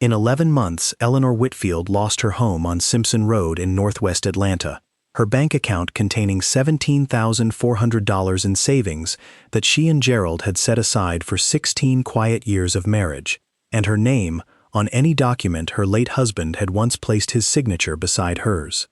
In 11 months, Eleanor Whitfield lost her home on Simpson Road in northwest Atlanta, her bank account containing $17,400 in savings that she and Gerald had set aside for 16 quiet years of marriage, and her name on any document her late husband had once placed his signature beside hers.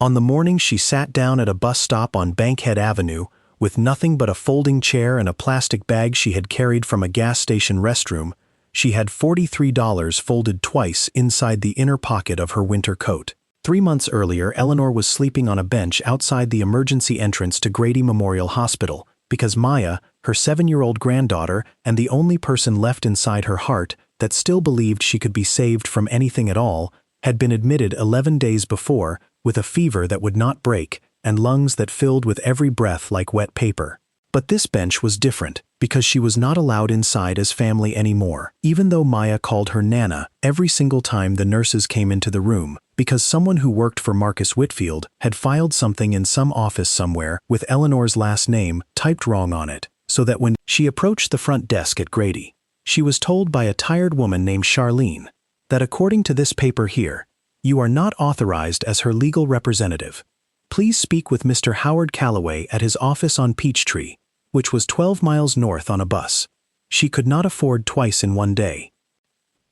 On the morning she sat down at a bus stop on Bankhead Avenue, with nothing but a folding chair and a plastic bag she had carried from a gas station restroom, she had $43 folded twice inside the inner pocket of her winter coat. 3 months earlier, Eleanor was sleeping on a bench outside the emergency entrance to Grady Memorial Hospital because Maya, her 7-year-old granddaughter and the only person left inside her heart that still believed she could be saved from anything at all, had been admitted 11 days before with a fever that would not break and lungs that filled with every breath like wet paper. But this bench was different because she was not allowed inside as family anymore, even though Maya called her Nana every single time the nurses came into the room, because someone who worked for Marcus Whitfield had filed something in some office somewhere with Eleanor's last name typed wrong on it, so that when she approached the front desk at Grady, she was told by a tired woman named Charlene that according to this paper here, you are not authorized as her legal representative. Please speak with Mr. Howard Calloway at his office on Peachtree, which was 12 miles north on a bus. She could not afford twice in one day.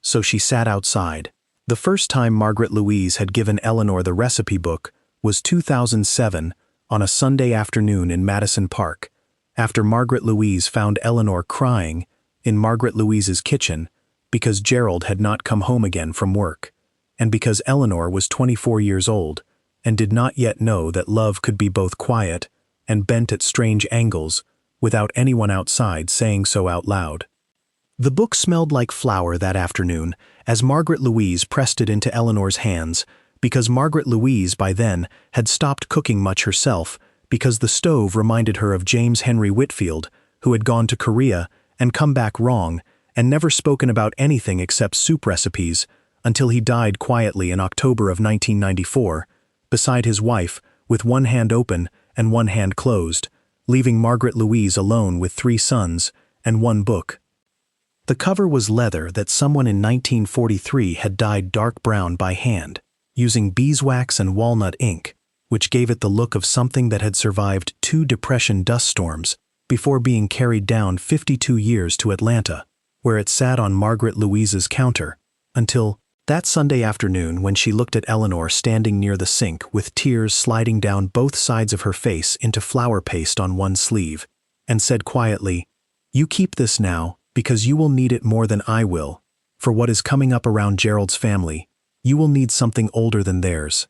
So she sat outside. The first time Margaret Louise had given Eleanor the recipe book was 2007 on a Sunday afternoon in Madison Park, after Margaret Louise found Eleanor crying in Margaret Louise's kitchen because Gerald had not come home again from work, and because Eleanor was 24 years old and did not yet know that love could be both quiet and bent at strange angles without anyone outside saying so out loud. The book smelled like flour that afternoon as Margaret Louise pressed it into Eleanor's hands, because Margaret Louise by then had stopped cooking much herself because the stove reminded her of James Henry Whitfield, who had gone to Korea and come back wrong and never spoken about anything except soup recipes until he died quietly in October of 1994, beside his wife, with one hand open and one hand closed, leaving Margaret Louise alone with 3 sons and 1 book. The cover was leather that someone in 1943 had dyed dark brown by hand, using beeswax and walnut ink, which gave it the look of something that had survived 2 Depression dust storms before being carried down 52 years to Atlanta, where it sat on Margaret Louise's counter, until that Sunday afternoon when she looked at Eleanor standing near the sink with tears sliding down both sides of her face into flour paste on one sleeve, and said quietly, "You keep this now, because you will need it more than I will. For what is coming up around Gerald's family, you will need something older than theirs."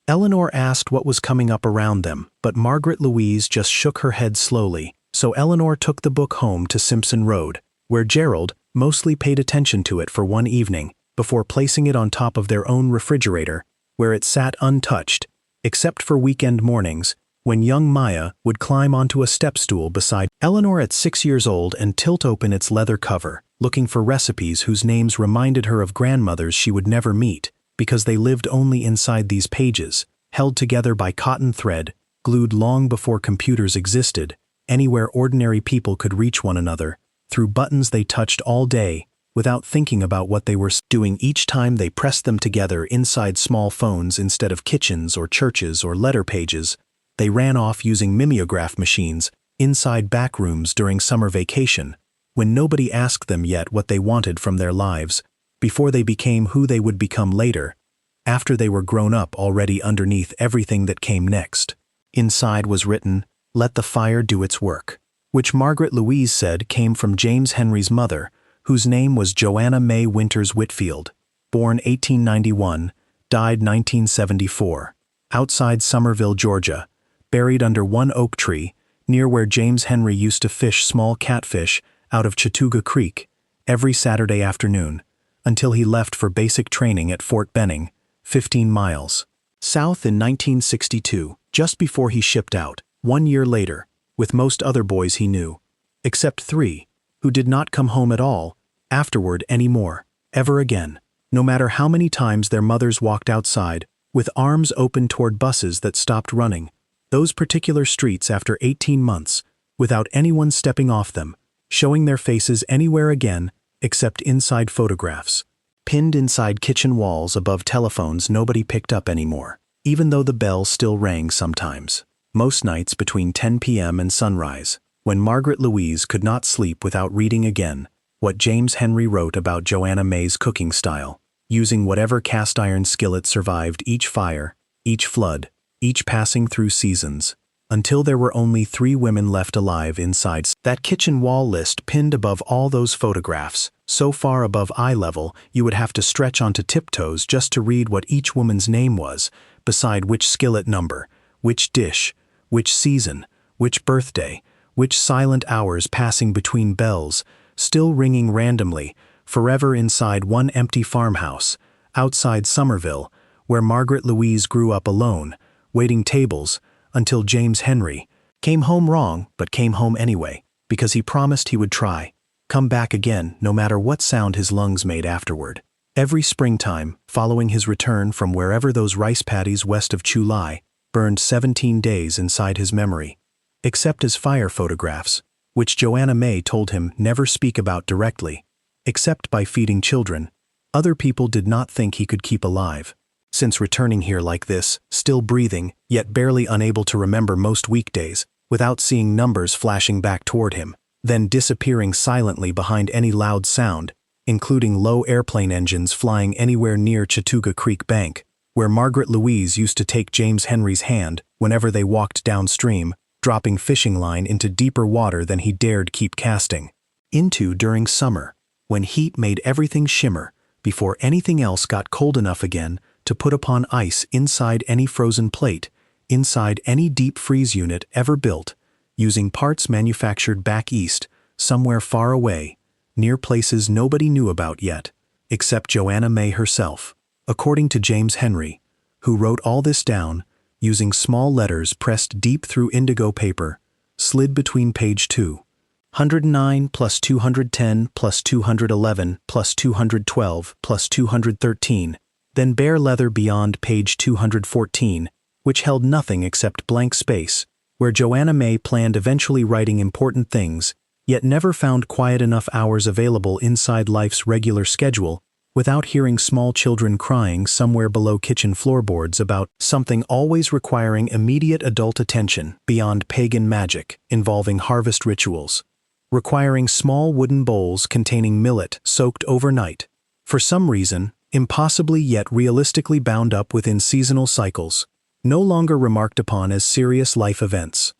Eleanor asked what was coming up around them, but Margaret Louise just shook her head slowly, so Eleanor took the book home to Simpson Road, where Gerald mostly paid attention to it for one evening, before placing it on top of their own refrigerator, where it sat untouched, except for weekend mornings, when young Maya would climb onto a step stool beside Eleanor at 6 years old and tilt open its leather cover, looking for recipes whose names reminded her of grandmothers she would never meet, because they lived only inside these pages, held together by cotton thread, glued long before computers existed, anywhere ordinary people could reach one another, through buttons they touched all day, without thinking about what they were doing each time they pressed them together inside small phones instead of kitchens or churches or letter pages. They ran off using mimeograph machines inside back rooms during summer vacation, when nobody asked them yet what they wanted from their lives, before they became who they would become later, after they were grown up already underneath everything that came next. Inside was written, "Let the fire do its work," which Margaret Louise said came from James Henry's mother, whose name was Joanna May Winters Whitfield, born 1891, died 1974, outside Somerville, Georgia, buried under one oak tree, near where James Henry used to fish small catfish out of Chattooga Creek every Saturday afternoon, until he left for basic training at Fort Benning, 15 miles south in 1962, just before he shipped out, 1 year later, with most other boys he knew, except 3, who did not come home at all, afterward anymore, ever again, no matter how many times their mothers walked outside, with arms open toward buses that stopped running, those particular streets after 18 months, without anyone stepping off them, showing their faces anywhere again except inside photographs. pinned inside kitchen walls above telephones nobody picked up anymore, even though the bell still rang sometimes. Most nights between 10 p.m. and sunrise, when Margaret Louise could not sleep without reading again what James Henry wrote about Joanna May's cooking style, using whatever cast-iron skillet survived each fire, each flood, each passing through seasons, until there were only 3 women left alive inside that kitchen wall list pinned above all those photographs, so far above eye level you would have to stretch onto tiptoes just to read what each woman's name was, beside which skillet number, which dish, which season, which birthday, which silent hours passing between bells, still ringing randomly, forever inside one empty farmhouse, outside Somerville, where Margaret Louise grew up alone, waiting tables, until James Henry came home wrong but came home anyway, because he promised he would try, come back again no matter what sound his lungs made afterward. Every springtime, following his return from wherever those rice paddies west of Chulai, burned 17 days inside his memory, except as fire photographs, which Joanna May told him never speak about directly, except by feeding children. Other people did not think he could keep alive. Since returning here like this, still breathing, yet barely unable to remember most weekdays, without seeing numbers flashing back toward him, then disappearing silently behind any loud sound, including low airplane engines flying anywhere near Chattooga Creek Bank, where Margaret Louise used to take James Henry's hand whenever they walked downstream, dropping fishing line into deeper water than he dared keep casting into during summer, when heat made everything shimmer, before anything else got cold enough again to put upon ice inside any frozen plate, inside any deep freeze unit ever built, using parts manufactured back east, somewhere far away, near places nobody knew about yet, except Joanna May herself, according to James Henry, who wrote all this down, using small letters pressed deep through indigo paper, slid between page 209 plus 210 plus 211 plus 212 plus 213, then bare leather beyond page 214, which held nothing except blank space, where Joanna May planned eventually writing important things, yet never found quiet enough hours available inside life's regular schedule without hearing small children crying somewhere below kitchen floorboards about something always requiring immediate adult attention beyond pagan magic involving harvest rituals, requiring small wooden bowls containing millet soaked overnight, for some reason, impossibly yet realistically bound up within seasonal cycles, no longer remarked upon as serious life events.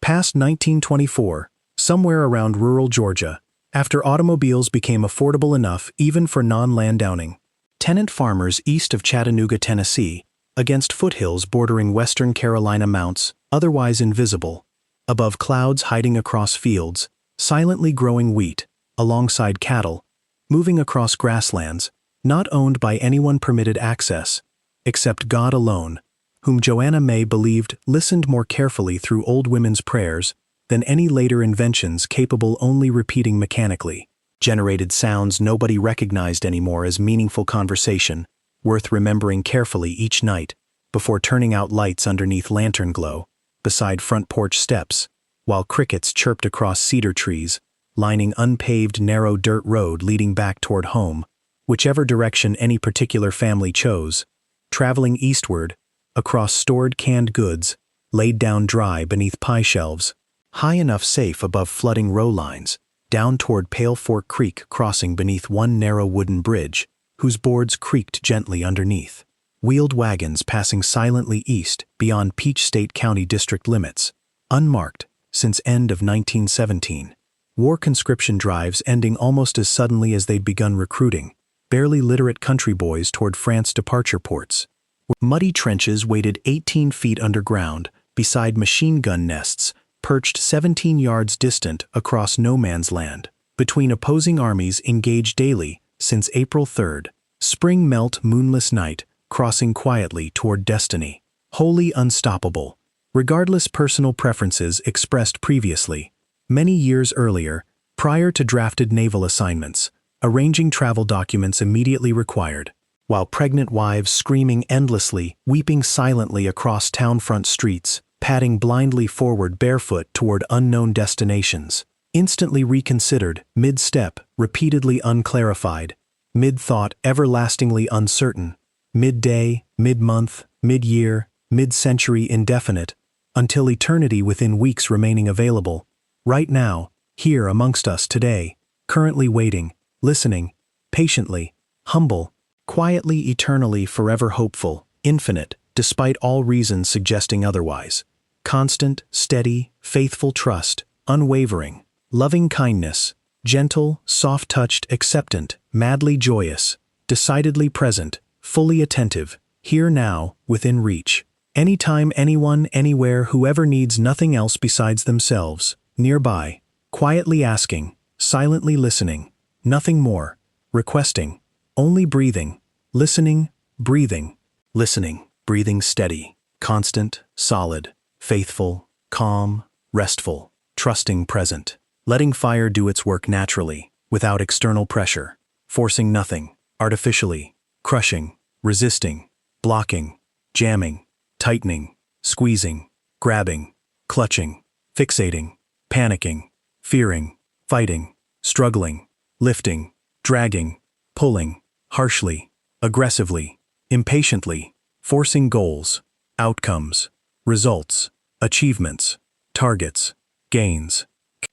Past 1924, somewhere around rural Georgia, after automobiles became affordable enough even for non-landowning, tenant farmers east of Chattanooga, Tennessee, against foothills bordering western Carolina mounts, otherwise invisible, above clouds hiding across fields, silently growing wheat, alongside cattle, moving across grasslands, not owned by anyone permitted access, except God alone, whom Joanna May believed listened more carefully through old women's prayers than any later inventions capable only repeating mechanically, generated sounds nobody recognized anymore as meaningful conversation, worth remembering carefully each night, before turning out lights underneath lantern glow, beside front porch steps, while crickets chirped across cedar trees, lining unpaved narrow dirt road leading back toward home, whichever direction any particular family chose, traveling eastward, across stored canned goods, laid down dry beneath pie shelves, high enough safe above flooding row lines, down toward Pale Fork Creek crossing beneath one narrow wooden bridge, whose boards creaked gently underneath, wheeled wagons passing silently east beyond Peach State County district limits, unmarked since end of 1917, war conscription drives ending almost as suddenly as they'd begun recruiting, barely literate country boys toward France departure ports, where muddy trenches waded 18 feet underground beside machine gun nests perched 17 yards distant across no man's land, between opposing armies engaged daily since April 3rd, spring melt moonless night, crossing quietly toward destiny, wholly unstoppable, regardless personal preferences expressed previously, many years earlier, prior to drafted naval assignments, arranging travel documents immediately required, while pregnant wives screaming endlessly, weeping silently across town front streets, padding blindly forward barefoot toward unknown destinations, instantly reconsidered, mid-step, repeatedly unclarified, mid-thought everlastingly uncertain, mid-day, mid-month, mid-year, mid-century indefinite, until eternity within weeks remaining available, right now, here amongst us today, currently waiting, listening, patiently, humble, quietly, eternally, forever hopeful, infinite, despite all reasons suggesting otherwise. Constant, steady, faithful trust, unwavering, loving kindness, gentle, soft-touched, acceptant, madly joyous, decidedly present, fully attentive, here now, within reach. Anytime, anyone, anywhere, whoever needs nothing else besides themselves, nearby, quietly asking, silently listening, nothing more, requesting, only breathing, listening, breathing, listening, breathing steady, constant, solid, faithful, calm, restful, trusting, present, letting fire do its work naturally, without external pressure, forcing nothing, artificially, crushing, resisting, blocking, jamming, tightening, squeezing, grabbing, clutching, fixating, panicking, fearing, fighting, struggling, lifting, dragging, pulling, harshly, aggressively, impatiently, forcing goals, outcomes, results, achievements, targets, gains,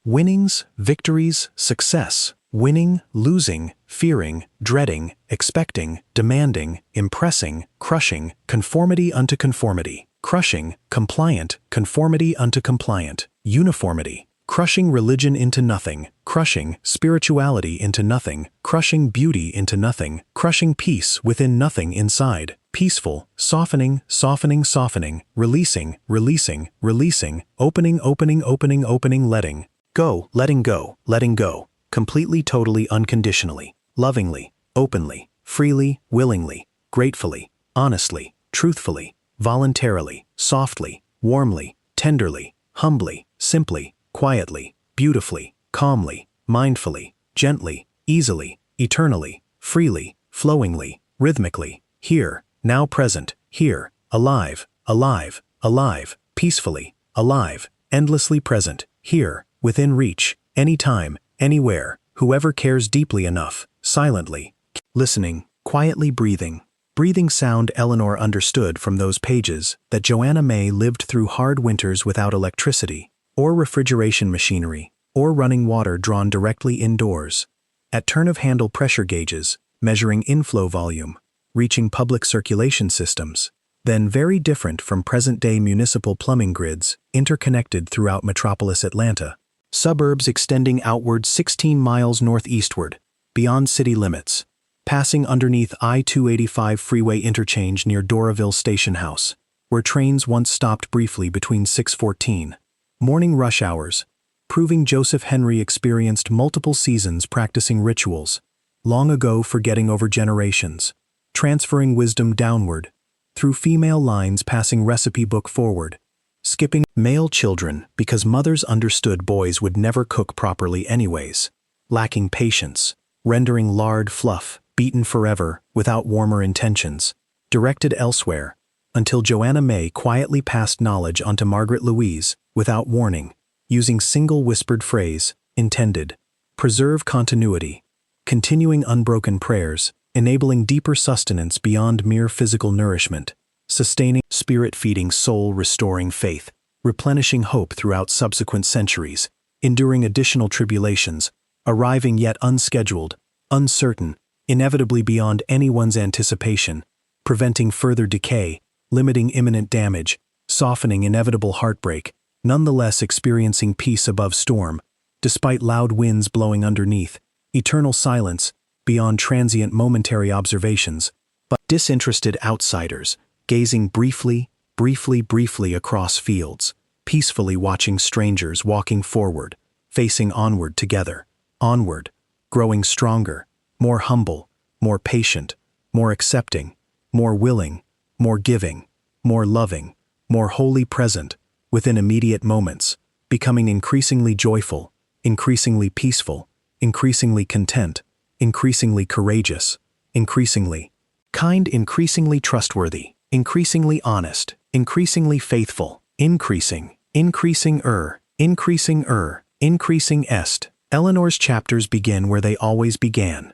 winnings, victories, success, winning, losing, fearing, dreading, expecting, demanding, impressing, crushing, conformity unto conformity, crushing, compliant, conformity unto compliant, uniformity, crushing religion into nothing, crushing spirituality into nothing, crushing beauty into nothing, crushing peace within nothing inside, peaceful, softening, softening, softening, releasing, releasing, releasing, opening, opening, opening, opening, letting go, letting go, completely, totally, unconditionally, lovingly, openly, freely, willingly, gratefully, honestly, truthfully, voluntarily, softly, warmly, tenderly, humbly, simply, quietly, beautifully, calmly, mindfully, gently, easily, eternally, freely, flowingly, rhythmically, here, now present, here, alive, alive, alive, peacefully, alive, endlessly present, here, within reach, anytime, anywhere, whoever cares deeply enough, silently, listening, quietly breathing. Breathing sound Eleanor understood from those pages that Joanna May lived through hard winters without electricity, or refrigeration machinery, or running water drawn directly indoors, at turn-of-handle pressure gauges, measuring inflow volume, reaching public circulation systems, then very different from present-day municipal plumbing grids interconnected throughout metropolis Atlanta, suburbs extending outward 16 miles northeastward, beyond city limits, passing underneath I-285 freeway interchange near Doraville Station House, where trains once stopped briefly between 6:14. Morning rush hours, proving Joseph Henry experienced multiple seasons practicing rituals, long ago forgetting over generations, transferring wisdom downward, through female lines passing recipe book forward, skipping male children because mothers understood boys would never cook properly anyways, lacking patience, rendering lard fluff, beaten forever without warmer intentions, directed elsewhere, until Joanna May quietly passed knowledge onto Margaret Louise, without warning, using single whispered phrase, intended, preserve continuity, continuing unbroken prayers, enabling deeper sustenance beyond mere physical nourishment, sustaining, spirit-feeding, soul-restoring faith, replenishing hope throughout subsequent centuries, enduring additional tribulations, arriving yet unscheduled, uncertain, inevitably beyond anyone's anticipation, preventing further decay, limiting imminent damage, softening inevitable heartbreak, nonetheless experiencing peace above storm, despite loud winds blowing underneath, eternal silence, beyond transient momentary observations, but disinterested outsiders, gazing briefly across fields, peacefully watching strangers walking forward, facing onward together, onward, growing stronger, more humble, more patient, more accepting, more willing, more giving, more loving, more wholly present, within immediate moments, becoming increasingly joyful, increasingly peaceful, increasingly content, increasingly courageous, increasingly kind, increasingly trustworthy, increasingly honest, increasingly faithful, increasing est. Eleanor's chapters begin where they always began,